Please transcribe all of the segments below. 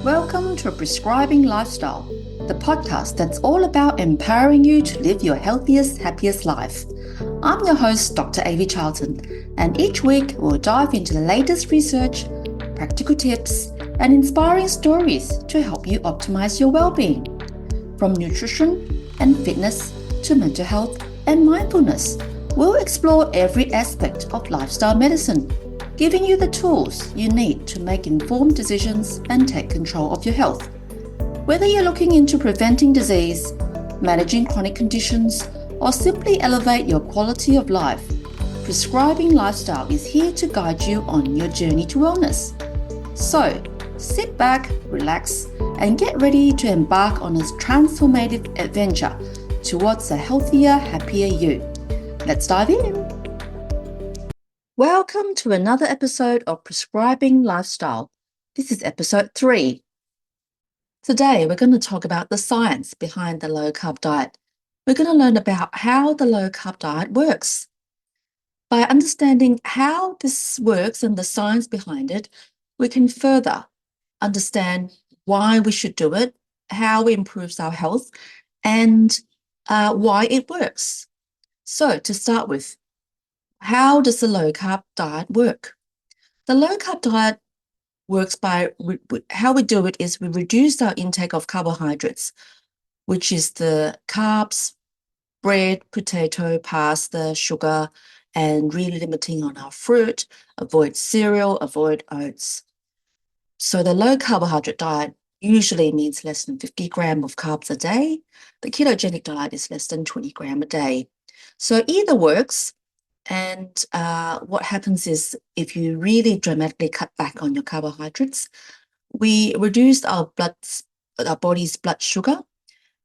Welcome to Prescribing Lifestyle, the podcast that's all about empowering you to live your healthiest, happiest life. I'm your host, Dr. Avi Charlton, and each week we'll dive into the latest research, practical tips, and inspiring stories to help you optimize your well-being. From nutrition and fitness to mental health and mindfulness, we'll explore every aspect of lifestyle medicine, giving you the tools you need to make informed decisions and take control of your health. Whether you're looking into preventing disease, managing chronic conditions, or simply elevate your quality of life, Prescribing Lifestyle is here to guide you on your journey to wellness. So, sit back, relax, and get ready to embark on this transformative adventure towards a healthier, happier you. Let's dive in. Welcome to another episode of Prescribing Lifestyle. This is episode 3. Today, we're going to talk about the science behind the low-carb diet. We're going to learn about how the low-carb diet works. By understanding how this works and the science behind it, we can further understand why we should do it, how it improves our health, and why it works. So, to start with, how does the low-carb diet work? The low-carb diet works by, how we do it is we reduce our intake of carbohydrates, which is the carbs, bread, potato, pasta, sugar, and really limiting on our fruit, avoid cereal, avoid oats. So the low carbohydrate diet usually means less than 50 grams of carbs a day. The ketogenic diet is less than 20 grams a day. So either works. And what happens is if you really dramatically cut back on your carbohydrates, we reduce our body's blood sugar.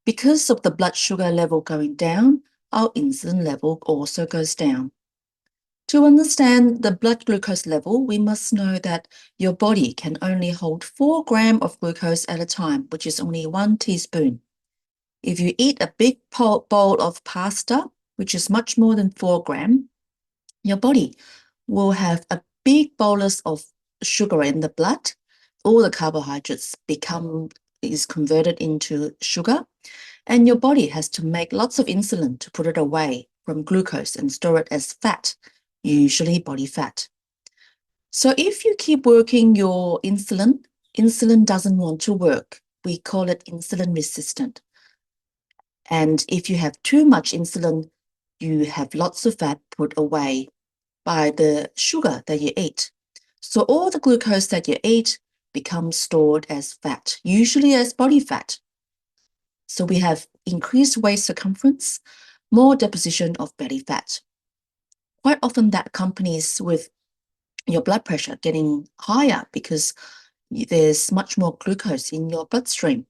Because of the blood sugar level going down, our insulin level also goes down. To understand the blood glucose level, we must know that your body can only hold 4 grams of glucose at a time, which is only 1 teaspoon. If you eat a big bowl of pasta, which is much more than 4 grams, your body will have a big bolus of sugar in the blood. All the carbohydrates is converted into sugar, and your body has to make lots of insulin to put it away from glucose and store it as fat, usually body fat. So if you keep working your insulin doesn't want to work. We call it insulin resistant. And if you have too much insulin, you have lots of fat put away by the sugar that you eat. So all the glucose that you eat becomes stored as fat, usually as body fat. So we have increased waist circumference, more deposition of belly fat. Quite often that accompanies with your blood pressure getting higher because there's much more glucose in your bloodstream.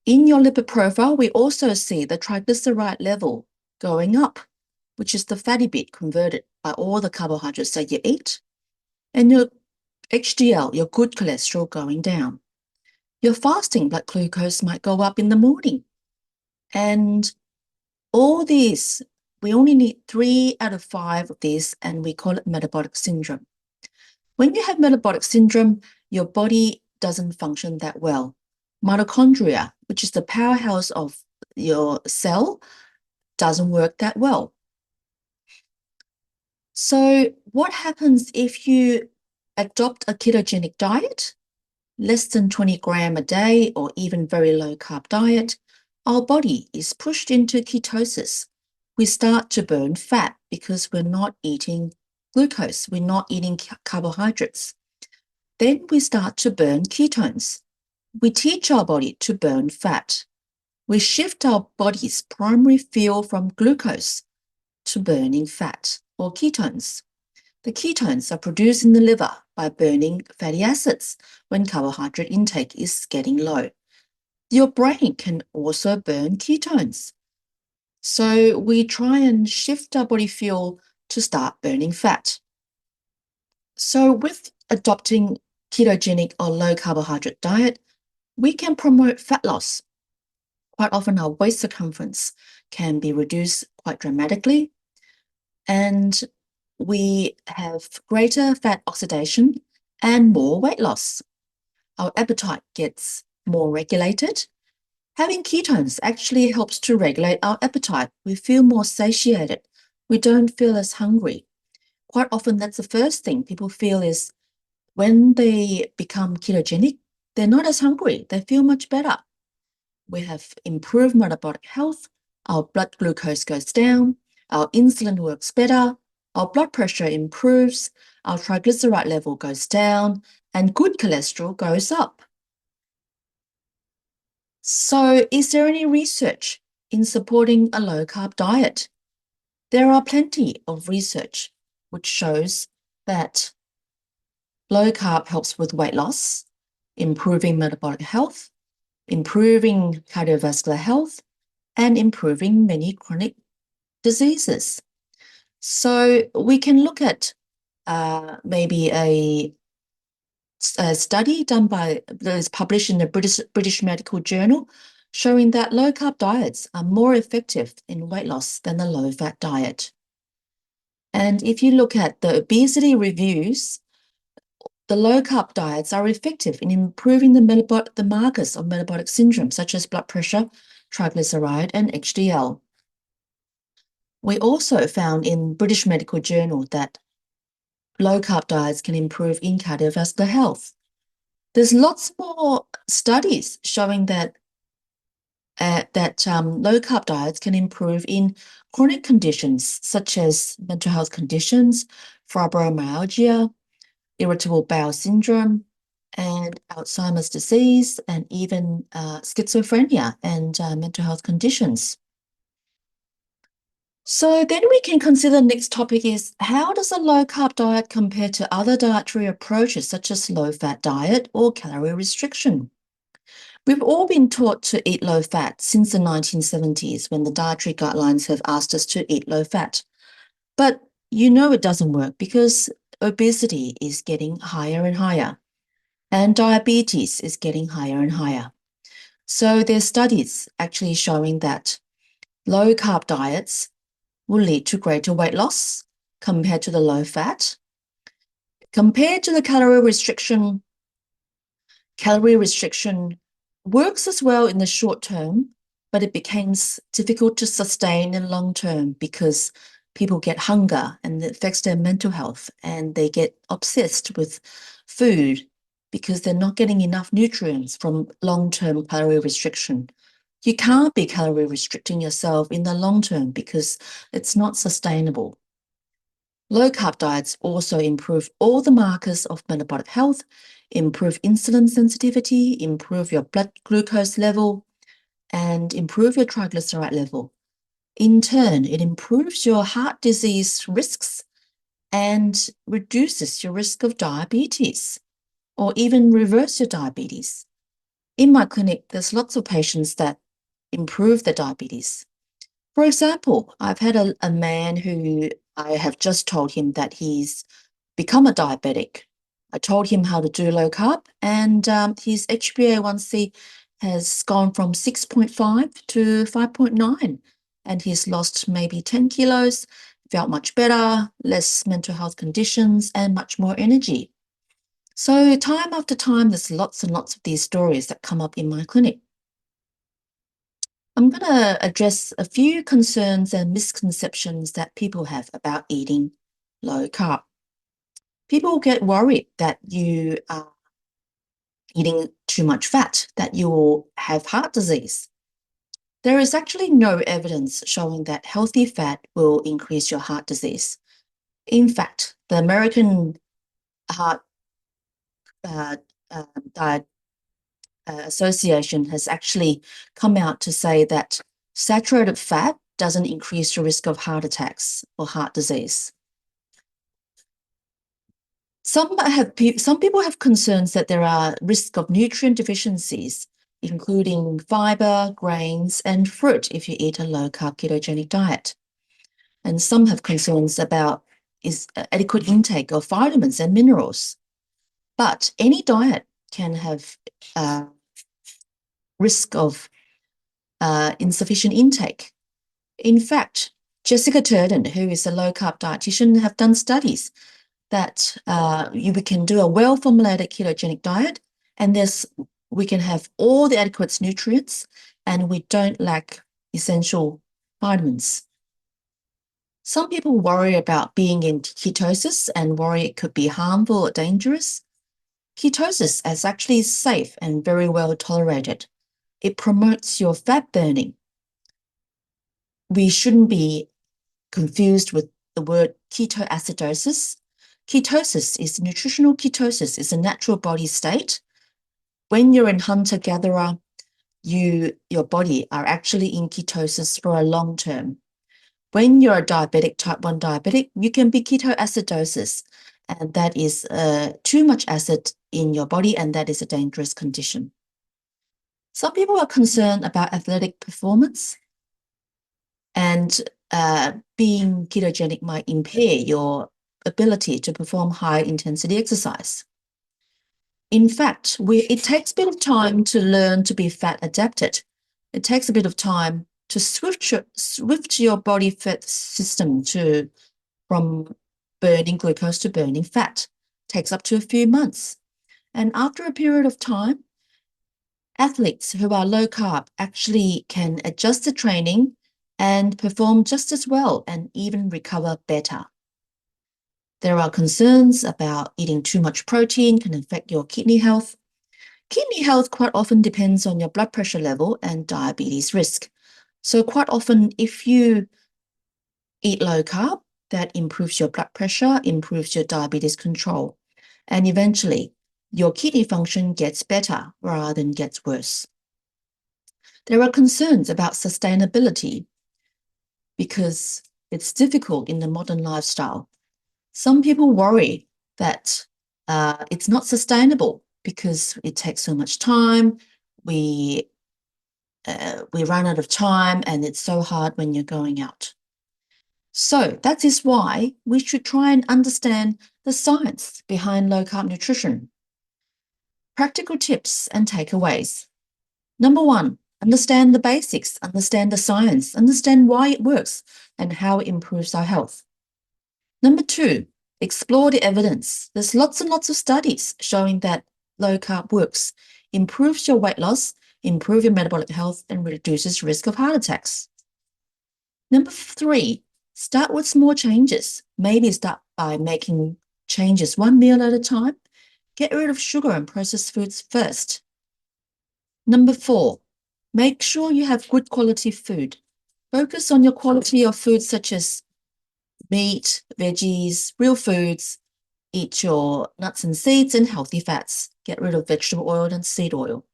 In your lipid profile, we also see the triglyceride level going up, which is the fatty bit converted by all the carbohydrates that you eat, and your HDL, your good cholesterol, going down. Your fasting blood glucose might go up in the morning. And all these, we only need 3 out of 5 of these, and we call it metabolic syndrome. When you have metabolic syndrome, your body doesn't function that well. Mitochondria, which is the powerhouse of your cell, doesn't work that well. So what happens if you adopt a ketogenic diet, less than 20 grams a day, or even very low carb diet? Our body is pushed into ketosis. We start to burn fat because we're not eating glucose, we're not eating carbohydrates. Then we start to burn ketones. We teach our body to burn fat. We shift our body's primary fuel from glucose to burning fat or ketones. The ketones are produced in the liver by burning fatty acids when carbohydrate intake is getting low. Your brain can also burn ketones. So we try and shift our body fuel to start burning fat. So with adopting ketogenic or low carbohydrate diet, we can promote fat loss. Quite often our waist circumference can be reduced quite dramatically, and we have greater fat oxidation and more weight loss. our appetite gets more regulated. Having ketones actually helps to regulate our appetite. We feel more satiated. We don't feel as hungry. Quite often, that's the first thing people feel is when they become ketogenic, they're not as hungry. They feel much better. We have improved metabolic health. Our blood glucose goes down. Our insulin works better. Our blood pressure improves. Our triglyceride level goes down. And good cholesterol goes up. So, is there any research in supporting a low-carb diet? There are plenty of research which shows that low carb helps with weight loss, improving metabolic health, improving cardiovascular health, and improving many chronic diseases. So we can look at maybe a study done by that is published in the British Medical Journal, showing that low-carb diets are more effective in weight loss than the low-fat diet. And if you look at the obesity reviews, the low-carb diets are effective in improving the markers of metabolic syndrome, such as blood pressure, triglyceride, and HDL. We also found in British Medical Journal that low-carb diets can improve in cardiovascular health. There's lots more studies showing that low-carb diets can improve in chronic conditions such as mental health conditions, fibromyalgia, irritable bowel syndrome, and Alzheimer's disease, and even schizophrenia and mental health conditions. So then we can consider the next topic is, how does a low-carb diet compare to other dietary approaches such as low-fat diet or calorie restriction? We've all been taught to eat low-fat since the 1970s when the dietary guidelines have asked us to eat low-fat. But you know it doesn't work because obesity is getting higher and higher, and diabetes is getting higher and higher. So there's studies actually showing that low-carb diets will lead to greater weight loss compared to the low-fat. Compared to the calorie restriction works as well in the short term, but it becomes difficult to sustain in long term because people get hunger and it affects their mental health, and they get obsessed with food because they're not getting enough nutrients from long-term calorie restriction. You can't be calorie restricting yourself in the long term because it's not sustainable. Low-carb diets also improve all the markers of metabolic health, improve insulin sensitivity, improve your blood glucose level, and improve your triglyceride level. In turn, it improves your heart disease risks and reduces your risk of diabetes, or even reverse your diabetes. In my clinic, there's lots of patients that improve their diabetes. For example, I've had a man who I have just told him that he's become a diabetic. I told him how to do low carb, and his HbA1c has gone from 6.5 to 5.9, and he's lost maybe 10 kilos, felt much better, less mental health conditions, and much more energy. So time after time, there's lots and lots of these stories that come up in my clinic. I'm going to address a few concerns and misconceptions that people have about eating low carb. People get worried that you are eating too much fat, that you will have heart disease. There is actually no evidence showing that healthy fat will increase your heart disease. In fact, the American Heart Diet Association has actually come out to say that saturated fat doesn't increase your risk of heart attacks or heart disease. Some people have concerns that there are risks of nutrient deficiencies, including fiber, grains, and fruit if you eat a low-carb ketogenic diet. And some have concerns about adequate intake of vitamins and minerals. But any diet can have risk of insufficient intake. In fact, Jessica Turden, who is a low-carb dietitian, have done studies that you can do a well-formulated ketogenic diet And we can have all the adequate nutrients and we don't lack essential vitamins. Some people worry about being in ketosis and worry it could be harmful or dangerous. Ketosis is actually safe and very well tolerated. It promotes your fat burning. We shouldn't be confused with the word ketoacidosis. Ketosis is nutritional ketosis, is a natural body state. When you're in hunter-gatherer, your body are actually in ketosis for a long term. When you're a diabetic, type 1 diabetic, you can be ketoacidosis, and that is too much acid in your body, and that is a dangerous condition. Some people are concerned about athletic performance, and being ketogenic might impair your ability to perform high-intensity exercise. In fact, it takes a bit of time to learn to be fat adapted. It takes a bit of time to switch your body fat system from burning glucose to burning fat. It takes up to a few months. And after a period of time, athletes who are low carb actually can adjust the training and perform just as well and even recover better. There are concerns about eating too much protein can affect your kidney health. Kidney health quite often depends on your blood pressure level and diabetes risk. So quite often, if you eat low carb, that improves your blood pressure, improves your diabetes control, and eventually your kidney function gets better rather than gets worse. There are concerns about sustainability because it's difficult in the modern lifestyle. Some people worry that it's not sustainable because it takes so much time. We run out of time and it's so hard when you're going out. So that is why we should try and understand the science behind low-carb nutrition. Practical tips and takeaways. Number 1, understand the basics, understand the science, understand why it works and how it improves our health. Number 2, explore the evidence. There's lots and lots of studies showing that low-carb works, improves your weight loss, improves your metabolic health, and reduces risk of heart attacks. Number 3, start with small changes. Maybe start by making changes one meal at a time. Get rid of sugar and processed foods first. Number 4, make sure you have good quality food. Focus on your quality of food such as meat, veggies, real foods. Eat your nuts and seeds and healthy fats. Get rid of vegetable oil and seed oil.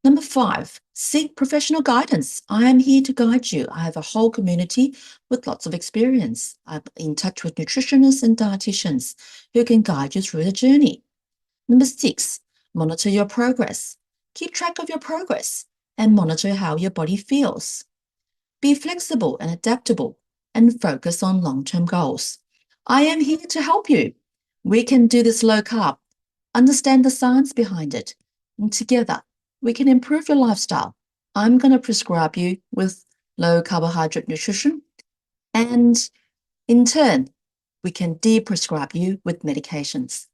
Number 5, seek professional guidance. I am here to guide you. I have a whole community with lots of experience. I'm in touch with nutritionists and dietitians who can guide you through the journey. Number 6, monitor your progress. Keep track of your progress and monitor how your body feels. Be flexible and adaptable and focus on long-term goals. I am here to help you. We can do this low carb, understand the science behind it, and together we can improve your lifestyle. I'm going to prescribe you with low carbohydrate nutrition, and in turn, we can de-prescribe you with medications.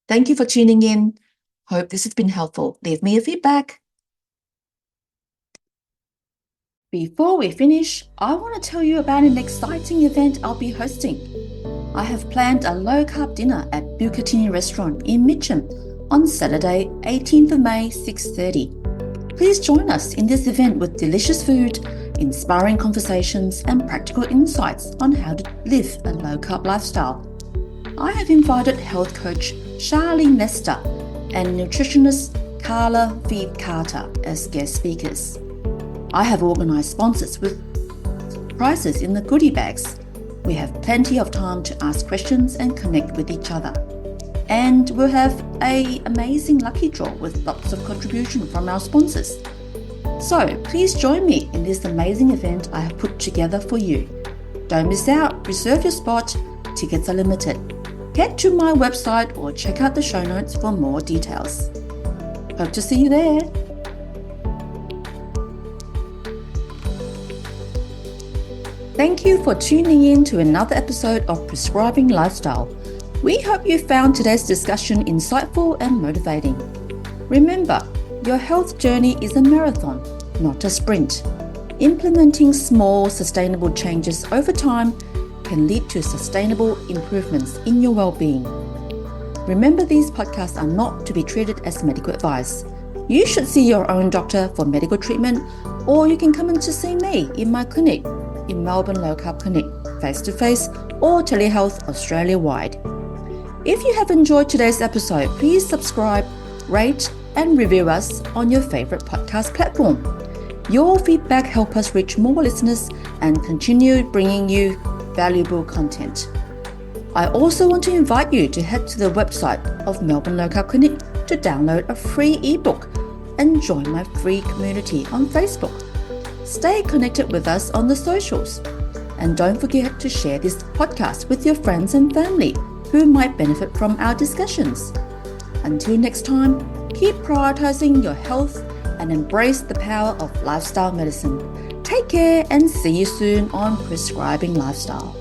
Thank you for tuning in. Hope this has been helpful. Leave me a feedback. Before we finish, I want to tell you about an exciting event I'll be hosting. I have planned a low-carb dinner at Bucatini Restaurant in Mitcham on Saturday, 18th of May, 6:30. Please join us in this event with delicious food, inspiring conversations, and practical insights on how to live a low-carb lifestyle. I have invited health coach Charlene Lester and nutritionist Carla Feed Carter as guest speakers. I have organised sponsors with prizes in the goodie bags. We have plenty of time to ask questions and connect with each other. And we'll have an amazing lucky draw with lots of contribution from our sponsors. So please join me in this amazing event I have put together for you. Don't miss out, reserve your spot, tickets are limited. Head to my website or check out the show notes for more details. Hope to see you there. Thank you for tuning in to another episode of Prescribing Lifestyle. We hope you found today's discussion insightful and motivating. Remember, your health journey is a marathon, not a sprint. Implementing small, sustainable changes over time can lead to sustainable improvements in your well-being. Remember, these podcasts are not to be treated as medical advice. You should see your own doctor for medical treatment, or you can come in to see me in my clinic in Melbourne Low-Carb Clinic, face-to-face or telehealth Australia-wide. If you have enjoyed today's episode, please subscribe, rate and review us on your favourite podcast platform. Your feedback helps us reach more listeners and continue bringing you valuable content. I also want to invite you to head to the website of Melbourne Low-Carb Clinic to download a free ebook and join my free community on Facebook. Stay connected with us on the socials. And don't forget to share this podcast with your friends and family who might benefit from our discussions. Until next time, keep prioritizing your health and embrace the power of lifestyle medicine. Take care and see you soon on Prescribing Lifestyle.